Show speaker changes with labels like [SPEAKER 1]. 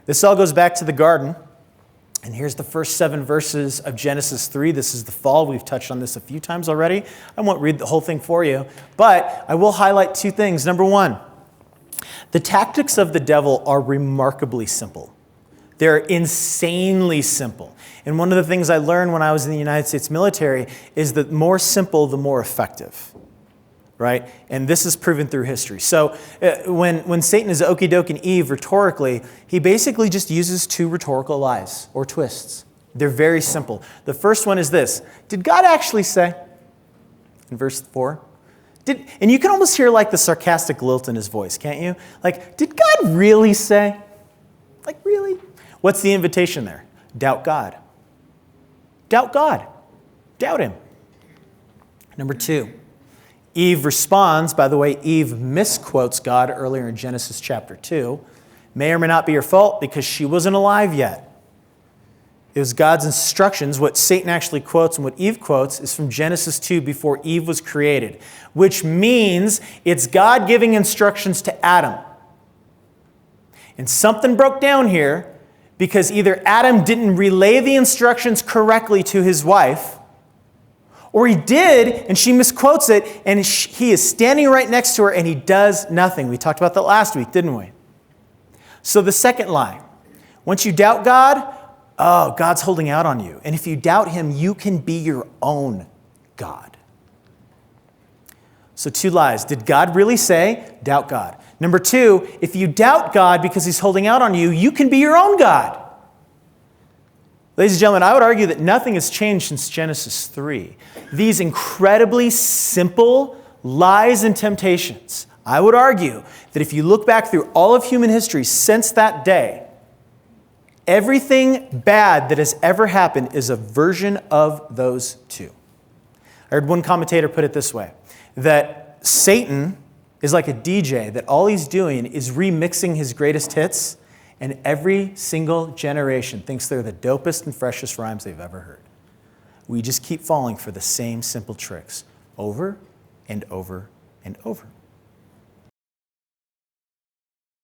[SPEAKER 1] This all goes back to the garden. And here's the first 7 verses of Genesis 3. This is the fall. We've touched on this a few times already. I won't read the whole thing for you, but I will highlight 2 things. Number 1, the tactics of the devil are remarkably simple. They're insanely simple. And one of the things I learned when I was in the United States military is that the more simple, the more effective. Right? And this is proven through history. So when Satan is okey-doking Eve rhetorically, he basically just uses 2 rhetorical lies or twists. They're very simple. The first one is this. Did God actually say? In verse 4. And you can almost hear like the sarcastic lilt in his voice, can't you? Like, did God really say? Like, really? What's the invitation there? Doubt God. Doubt God. Doubt him. Number 2. Eve responds. By the way, Eve misquotes God earlier in Genesis chapter 2. May or may not be her fault because she wasn't alive yet. It was God's instructions. What Satan actually quotes and what Eve quotes is from Genesis 2 before Eve was created, which means it's God giving instructions to Adam. And something broke down here because either Adam didn't relay the instructions correctly to his wife, or he did, and she misquotes it, and he is standing right next to her, and he does nothing. We talked about that last week, didn't we? So the second lie. Once you doubt God, oh, God's holding out on you. And if you doubt him, you can be your own God. So 2 lies. Did God really say? Doubt God. Number 2, if you doubt God because he's holding out on you, you can be your own God. Ladies and gentlemen, I would argue that nothing has changed since Genesis 3. These incredibly simple lies and temptations, I would argue that if you look back through all of human history since that day, everything bad that has ever happened is a version of those 2. I heard one commentator put it this way, that Satan is like a DJ, that all he's doing is remixing his greatest hits, and every single generation thinks they're the dopest and freshest rhymes they've ever heard. We just keep falling for the same simple tricks over and over and over.